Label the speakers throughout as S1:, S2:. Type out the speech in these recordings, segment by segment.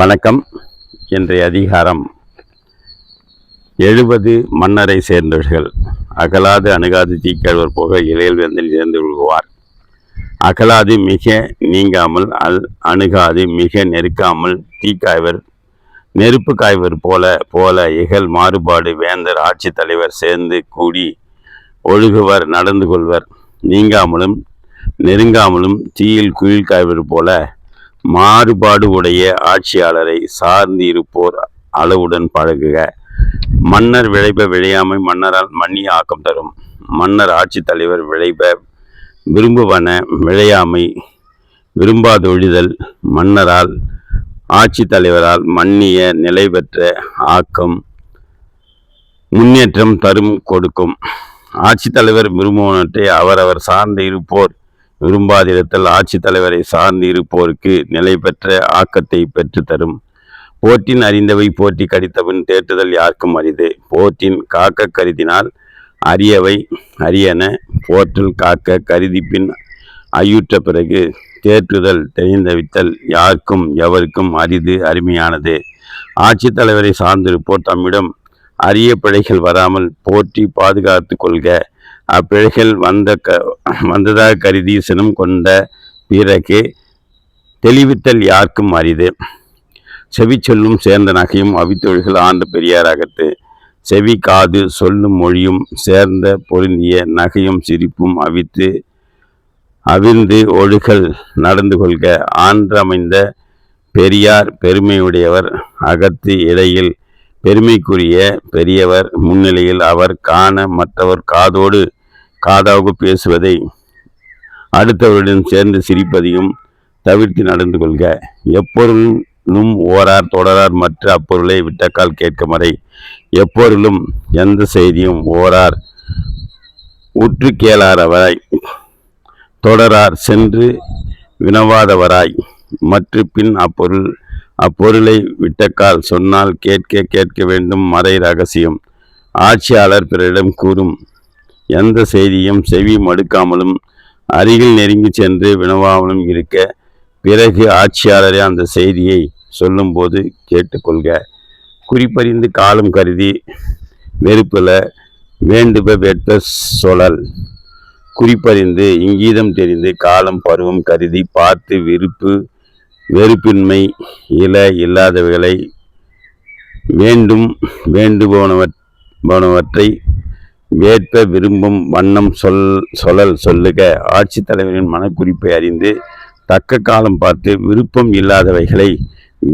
S1: வணக்கம். இன்றைய அதிகாரம் 70 மன்னரை சேர்ந்தவர்கள். அகலாது அணுகாது தீக்கழுவர் போக இளையல் வேந்தல் இறந்து விழுகுவார். அகலாது மிக நீங்காமல் அணுகாது மிக நெருக்காமல் தீக்காய்வர் நெருப்பு காய்வர் போல இகழ் மாறுபாடு வேந்தர் ஆட்சி தலைவர் சேர்ந்து கூடி ஒழுகுவர் நடந்து கொள்வர். நீங்காமலும் நெருங்காமலும் தீயில் குயில் காய்வர் போல மாறுபாடு உடைய ஆட்சியாளரை சார்ந்து இருப்போர் அளவுடன் பழகுக. மன்னர் விளைப விளையாமை மன்னரால் மன்னிய ஆக்கம் தரும். மன்னர் ஆட்சி தலைவர் விளைப விரும்புவன விளையாமை விரும்பாதொழிதல் மன்னரால் ஆட்சி தலைவரால் மன்னிய நிலை பெற்ற ஆக்கம் முன்னேற்றம் தரும் கொடுக்கும். ஆட்சி தலைவர் விரும்புவனற்றை அவரவர் சார்ந்து இருப்போர் விரும்பாதிருத்தல் ஆட்சி தலைவரை சார்ந்து இருப்போருக்கு நிலை பெற்ற ஆக்கத்தை பெற்று தரும். போற்றின் அறிந்தவை போற்றி கடித்தவன் தேற்றுதல் யாருக்கும் அரிது. போற்றின் காக்க கருதினால் அரியவை அரியன போற்றல் காக்க கருதிப்பின் ஐயுற்ற பிறகு தேற்றுதல் தெரிந்தவித்தல் யாருக்கும் எவருக்கும் அரிது அருமையானது. ஆட்சி தலைவரை சார்ந்திருப்போர் தம்மிடம் அரிய பிழைகள் வராமல் போற்றி பாதுகாத்து கொள்க. அப்பிழைகள் வந்ததாக கருதி சினம் கொண்ட பிறகு தெளிவித்தல் யாருக்கும் அரிது. செவி சொல்லும் சேர்ந்த நகையும் அவித்தொழிகள் ஆண்டு பெரியாராகத்து. செவி காது சொல்லும் மொழியும் சேர்ந்த பொருந்திய நகையும் சிரிப்பும் அவிர்ந்து ஒழுகல் நடந்து கொள்க. ஆன்றமைந்த பெரியார் பெருமையுடையவர் அகத்து இடையில் பெருமைக்குரிய பெரியவர் முன்னிலையில் அவர் காண மற்றவர் காதாக பேசுவதை அடுத்தவருடன் சேர்ந்து சிரிப்பதையும் தவிர்த்து நடந்து கொள்க. எப்பொருளும் ஓரார் தொடரார் மற்ற அப்பொருளை விட்டக்கால் கேட்க மறை. எப்பொருளும் எந்த செய்தியும் ஓரார் உற்று கேளாதவராய் தொடரார் சென்று வினவாதவராய் மற்ற பின் அப்பொருளை விட்டக்கால் சொன்னால் கேட்க வேண்டும் மறை ரகசியம். ஆட்சியாளர் பிறரிடம் கூறும் எந்த செய்தியும் செவி மடுக்காமலும் அருகில் நெருங்கி சென்று வினவாமலும் இருக்க. பிறகு ஆட்சியாளரே அந்த செய்தியை சொல்லும்போது கேட்டுக்கொள்க. குறிப்பறிந்து காலம் கருதி வெறுப்புல வேண்டுப வேட்ப சொலல். குறிப்பறிந்து இங்கீதம் தெரிந்து காலம் பருவம் கருதி பார்த்து வெறுப்பின்மை இல்லாதவைகளை வேண்டுபவனவற்றை வேட்ப விரும்பும் வண்ணம் சொல்லுக. ஆட்சி தலைவரின் மனக்குறிப்பை அறிந்து தக்க காலம் பார்த்து விருப்பம் இல்லாதவைகளை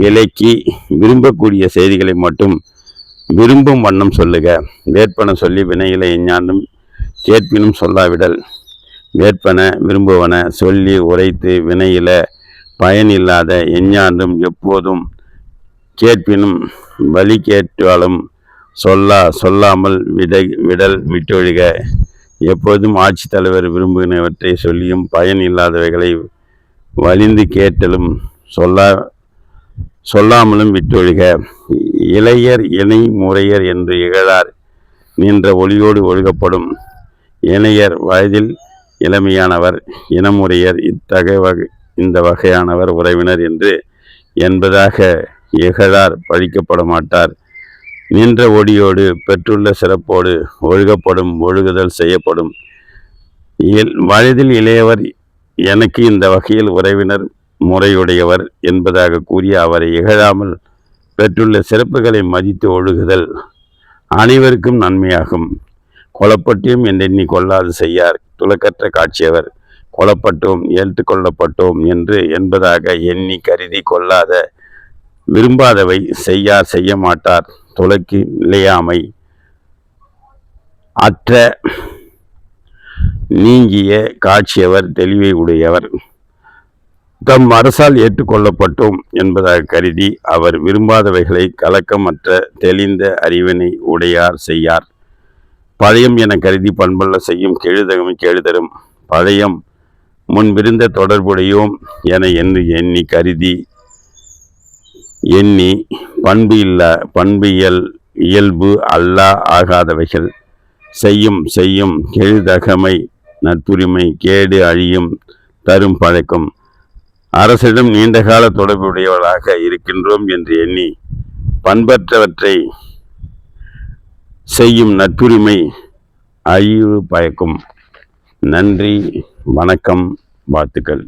S1: விலக்கி விரும்பக்கூடிய செய்திகளை மட்டும் விரும்பும் வண்ணம் சொல்லுக. வேட்பன சொல்லி வினையில எஞ்ஞாண்டும் கேட்பினும் சொல்லாவிடல். வேட்பன விரும்புவன சொல்லி உரைத்து வினையில பயன் இல்லாத எஞ்ஞாண்டும் எப்போதும் கேட்பினும் வழி கேட்டாலும் சொல்லாமல் விட்டொழிக. எப்போதும் ஆட்சி தலைவர் விரும்புகினவற்றை சொல்லியும் பயன் இல்லாதவைகளை வலிந்து கேட்டலும் சொல்லாமலும் விட்டொழிக. இளையர் இணை முறையர் என்று இகழார் நின்ற ஒளியோடு ஒழுகப்படும். இணையர் வயதில் இளமையானவர் இனமுறையர் இந்த வகையானவர் உறவினர் என்பதாக இகழார் பழிக்கப்பட மாட்டார். நின்ற ஒடியோடு பெற்றுள்ள சிறப்போடு ஒழுகப்படும் ஒழுகுதல் செய்யப்படும். வயதில் இளையவர் எனக்கு இந்த வகையில் உறவினர் முறையுடையவர் என்பதாக கூறிய அவரை இகழாமல் பெற்றுள்ள சிறப்புகளை மதித்து ஒழுகுதல் அனைவருக்கும் நன்மையாகும். கொலப்பட்டியும் என்றெண்ணி கொள்ளாது செய்யார் துலக்கற்ற காட்சியவர். கொலப்பட்டோம் ஏற்றுக்கொள்ளப்பட்டோம் என்பதாக எண்ணி கருதி கொள்ளாத விரும்பாதவை செய்ய மாட்டார். துலக்கு நிலையாமை அற்ற நீங்கிய காட்சியவர் தெளிவை உடையவர். தம் அரசால் ஏற்றுக்கொள்ளப்பட்டோம் என்பதாக கருதி அவர் விரும்பாதவைகளை கலக்கமற்ற தெளிந்த அறிவினை உடையார் செய்யார். பழையம் என கருதி பண்பல்ல செய்யும் கெழுதகமை கெழுதரும். பழையம் முன்பிருந்த தொடர்புடையோம் என எண்ணி கருதி பண்பு இயல்பு அல்லா ஆகாதவைகள் செய்யும் கெழுதகமை நட்புரிமை கேடு அழியும் தரும் பழக்கம். அரசிடம் நீண்டகால தொடர்புடையவர்களாக இருக்கின்றோம் என்று எண்ணி பண்பற்றவற்றை செய்யும் நட்புரிமை அழிவு பயக்கும். நன்றி, வணக்கம், வாழ்த்துக்கள்.